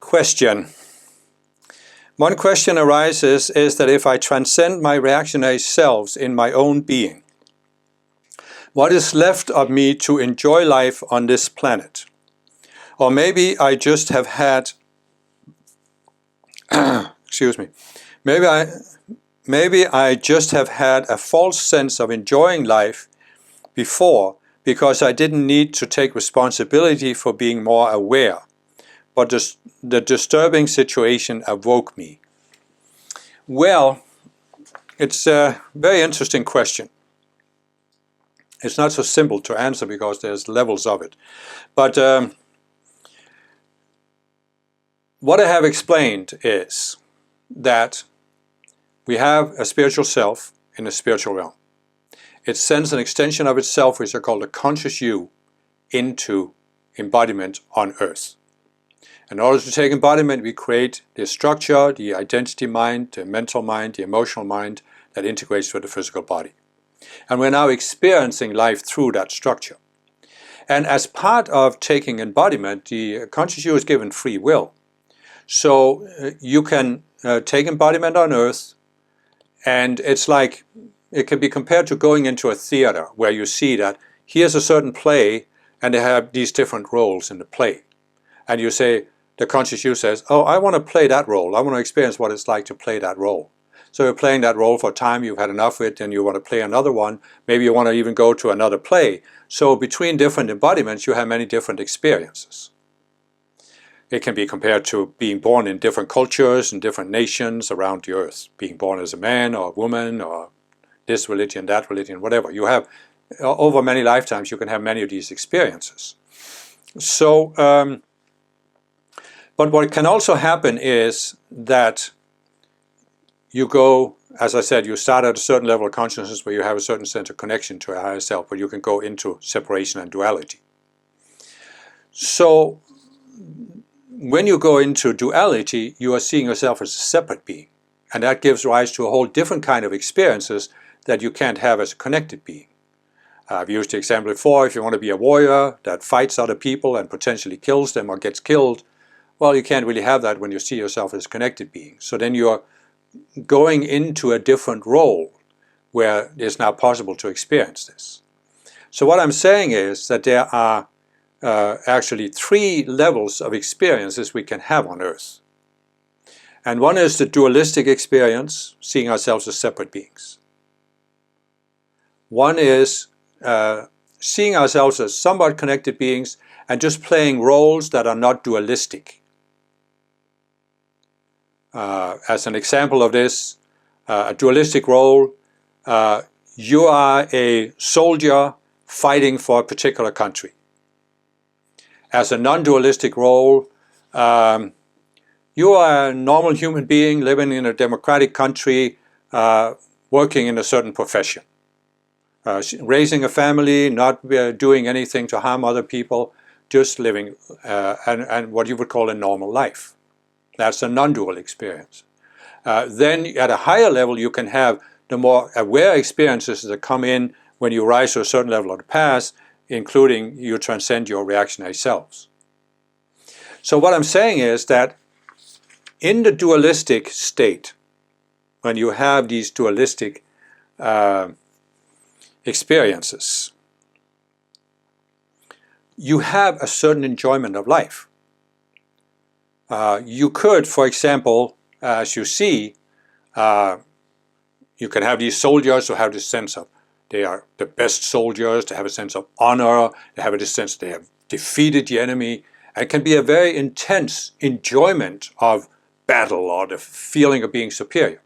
Question. One question arises is that if I transcend my reactionary selves in my own being, what is left of me to enjoy life on this planet? Or maybe I just have had, excuse me, maybe I just have had a false sense of enjoying life before because I didn't need to take responsibility for being more aware. But the disturbing situation awoke me. Well, it's a very interesting question. It's not so simple to answer because there's levels of it. But what I have explained is that we have a spiritual self in the spiritual realm. It sends an extension of itself, which are called the conscious you, into embodiment on earth. In order to take embodiment, we create the structure, the identity mind, the mental mind, the emotional mind that integrates with the physical body. And we're now experiencing life through that structure. And as part of taking embodiment, the conscious you is given free will. So you can take embodiment on earth, and it's like, it can be compared to going into a theater where you see that here's a certain play and they have these different roles in the play. And you say, the conscious you says, oh, I want to play that role. I want to experience what it's like to play that role. So you're playing that role for a time, you've had enough of it, and you want to play another one. Maybe you want to even go to another play. So between different embodiments, you have many different experiences. It can be compared to being born in different cultures and different nations around the earth. Being born as a man or a woman or this religion, that religion, whatever. You have, over many lifetimes, you can have many of these experiences. So, but what can also happen is that you go, as I said, you start at a certain level of consciousness where you have a certain sense of connection to a higher self, but you can go into separation and duality. So, when you go into duality, you are seeing yourself as a separate being. And that gives rise to a whole different kind of experiences that you can't have as a connected being. I've used the example before, if you want to be a warrior that fights other people and potentially kills them or gets killed, well, you can't really have that when you see yourself as a connected being. So then you're going into a different role where it's now possible to experience this. So what I'm saying is that there are actually 3 levels of experiences we can have on earth. And one is the dualistic experience, seeing ourselves as separate beings. One is seeing ourselves as somewhat connected beings and just playing roles that are not dualistic. As an example of this, a dualistic role, you are a soldier fighting for a particular country. As a non-dualistic role, you are a normal human being living in a democratic country, working in a certain profession. Raising a family, not doing anything to harm other people, just living and what you would call a normal life. That's a non-dual experience. Then at a higher level you can have the more aware experiences that come in when you rise to a certain level of the path, including you transcend your reactionary selves. So what I'm saying is that in the dualistic state, when you have these dualistic experiences, you have a certain enjoyment of life. You could, for example, as you see, you can have these soldiers who have this sense of they are the best soldiers, they have a sense of honor, they have this sense they have defeated the enemy. And it can be a very intense enjoyment of battle or the feeling of being superior.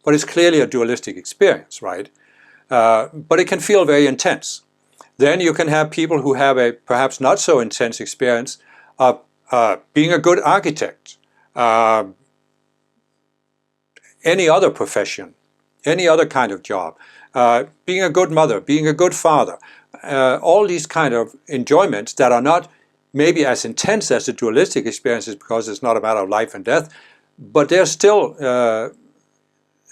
But it's clearly a dualistic experience, right? But it can feel very intense. Then you can have people who have a perhaps not so intense experience of being a good architect, any other profession, any other kind of job, being a good mother, being a good father, all these kind of enjoyments that are not maybe as intense as the dualistic experiences because it's not a matter of life and death, but they're still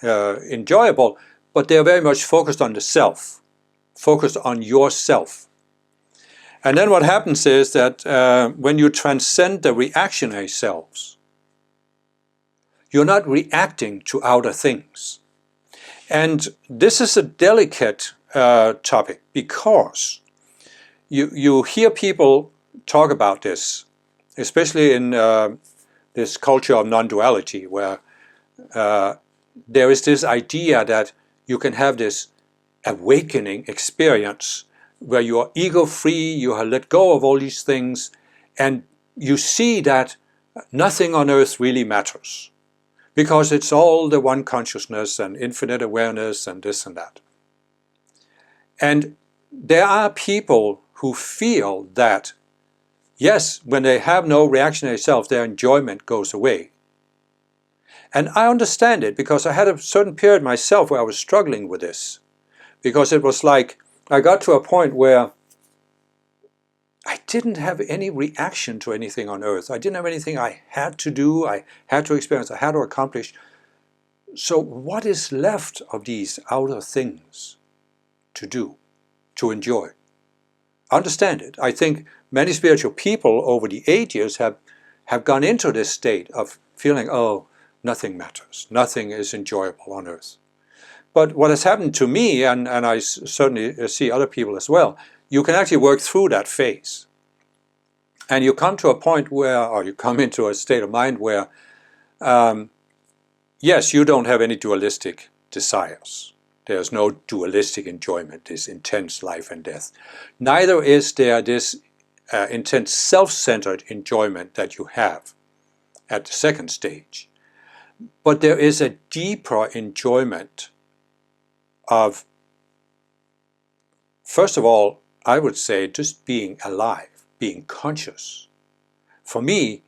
enjoyable, but they're very much focused on the self, focused on yourself. And then what happens is that when you transcend the reactionary selves, you're not reacting to outer things. And this is a delicate topic because you hear people talk about this, especially in this culture of non-duality, where there is this idea that you can have this awakening experience where you are ego-free, you have let go of all these things, and you see that nothing on earth really matters, because it's all the one consciousness and infinite awareness and this and that. And there are people who feel that, yes, when they have no reactionary self, their enjoyment goes away. And I understand it, because I had a certain period myself where I was struggling with this. Because it was like, I got to a point where I didn't have any reaction to anything on earth. I didn't have anything I had to do, I had to experience, I had to accomplish. So what is left of these outer things to do, to enjoy? Understand it. I think many spiritual people over the ages have gone into this state of feeling, oh, nothing matters, nothing is enjoyable on earth. But what has happened to me, and I certainly see other people as well, you can actually work through that phase. And you come to a point where, or you come into a state of mind where, yes, you don't have any dualistic desires. There's no dualistic enjoyment, this intense life and death. Neither is there this intense self-centered enjoyment that you have at the second stage. But there is a deeper enjoyment of, first of all, I would say just being alive, being conscious. For me,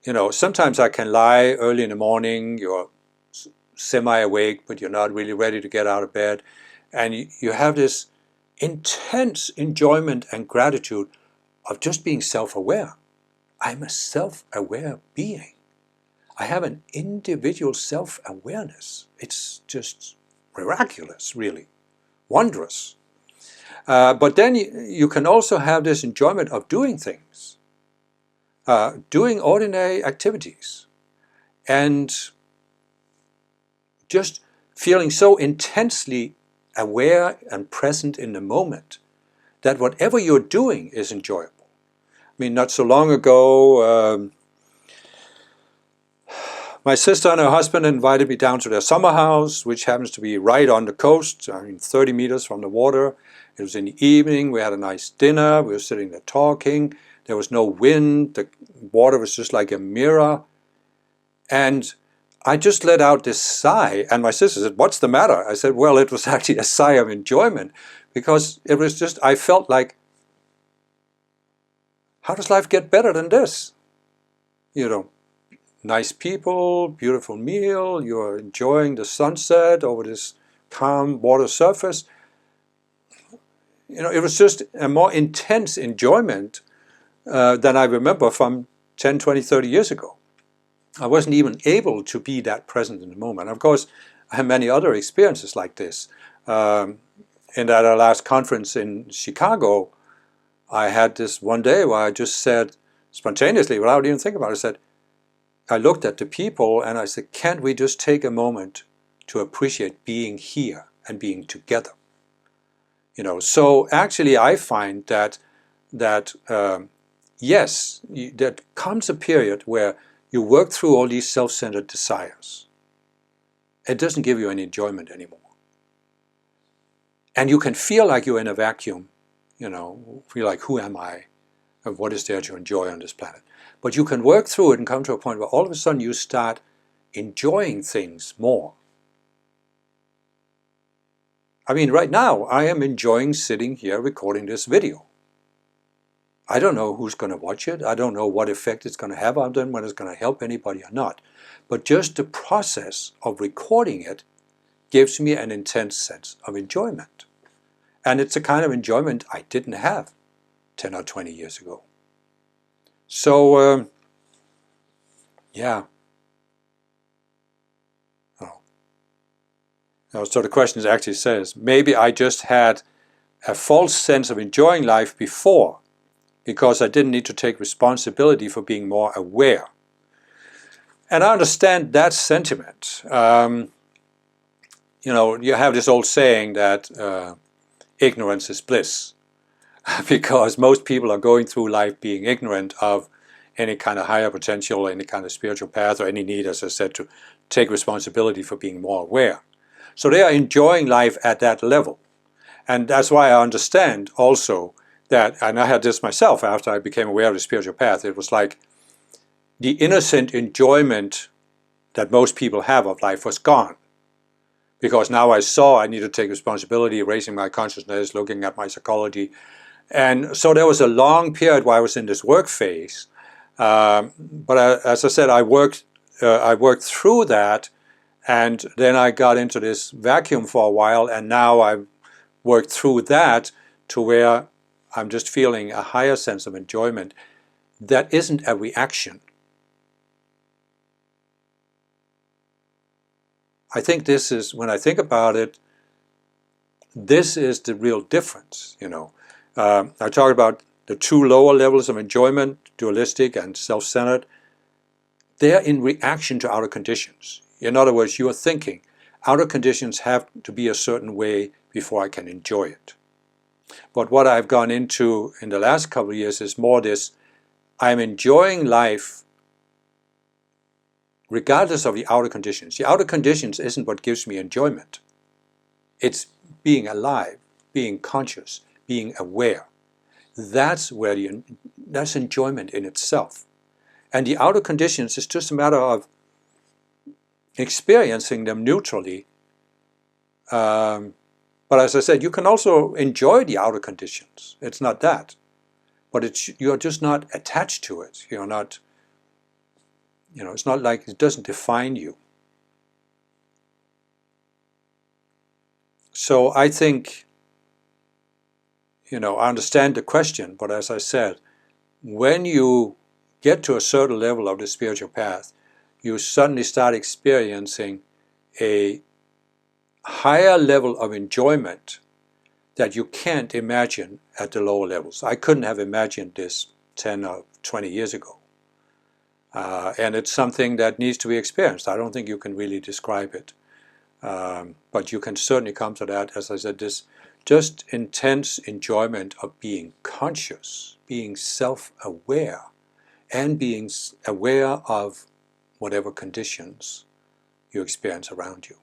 you know, sometimes I can lie early in the morning, you're semi-awake, but you're not really ready to get out of bed, and you have this intense enjoyment and gratitude of just being self-aware. I'm a self-aware being. I have an individual self-awareness. It's just miraculous, really, wondrous. But then you can also have this enjoyment of doing things, doing ordinary activities, and just feeling so intensely aware and present in the moment that whatever you're doing is enjoyable. I mean, not so long ago, my sister and her husband invited me down to their summer house, which happens to be right on the coast, 30 meters from the water. It was in the evening, we had a nice dinner, we were sitting there talking, there was no wind, the water was just like a mirror. And I just let out this sigh, and my sister said, "What's the matter?" I said, well, it was actually a sigh of enjoyment, because it was just, I felt like, how does life get better than this? You know, nice people, beautiful meal, you're enjoying the sunset over this calm water surface. You know, it was just a more intense enjoyment than I remember from 10, 20, 30 years ago. I wasn't even able to be that present in the moment. Of course, I have many other experiences like this. And at our last conference in Chicago, I had this one day where I just said, spontaneously, without even thinking about it, I looked at the people and I said, can't we just take a moment to appreciate being here and being together? You know, so actually I find that yes, there comes a period where you work through all these self-centered desires. It doesn't give you any enjoyment anymore. And you can feel like you're in a vacuum, you know, feel like, who am I? And what is there to enjoy on this planet? But you can work through it and come to a point where all of a sudden you start enjoying things more. I mean, right now, I am enjoying sitting here recording this video. I don't know who's going to watch it. I don't know what effect it's going to have on them, whether it's going to help anybody or not. But just the process of recording it gives me an intense sense of enjoyment. And it's a kind of enjoyment I didn't have 10 or 20 years ago. So, yeah. So the question actually says, maybe I just had a false sense of enjoying life before, because I didn't need to take responsibility for being more aware. And I understand that sentiment. You know, you have this old saying that ignorance is bliss, because most people are going through life being ignorant of any kind of higher potential, any kind of spiritual path, or any need, as I said, to take responsibility for being more aware. So they are enjoying life at that level. And that's why I understand also that, and I had this myself after I became aware of the spiritual path, it was like the innocent enjoyment that most people have of life was gone. Because now I saw I need to take responsibility, raising my consciousness, looking at my psychology. And so there was a long period where I was in this work phase. But as I said, I worked through that, and then I got into this vacuum for a while, and now I've worked through that to where I'm just feeling a higher sense of enjoyment that isn't a reaction. I think this is, when I think about it, this is the real difference, you know. I talked about the two lower levels of enjoyment, dualistic and self-centered. They're in reaction to outer conditions. In other words, you are thinking, outer conditions have to be a certain way before I can enjoy it. But what I've gone into in the last couple of years is more this, I'm enjoying life regardless of the outer conditions. The outer conditions isn't what gives me enjoyment. It's being alive, being conscious, being aware. That's where that's enjoyment in itself. And the outer conditions is just a matter of experiencing them neutrally. But as I said, you can also enjoy the outer conditions. It's not that. But you're just not attached to it. You're not, you know, it's not like it doesn't define you. So I think, you know, I understand the question, but as I said, when you get to a certain level of the spiritual path, you suddenly start experiencing a higher level of enjoyment that you can't imagine at the lower levels. I couldn't have imagined this 10 or 20 years ago. And it's something that needs to be experienced. I don't think you can really describe it. But you can certainly come to that, as I said, this just intense enjoyment of being conscious, being self-aware, and being aware of whatever conditions you experience around you.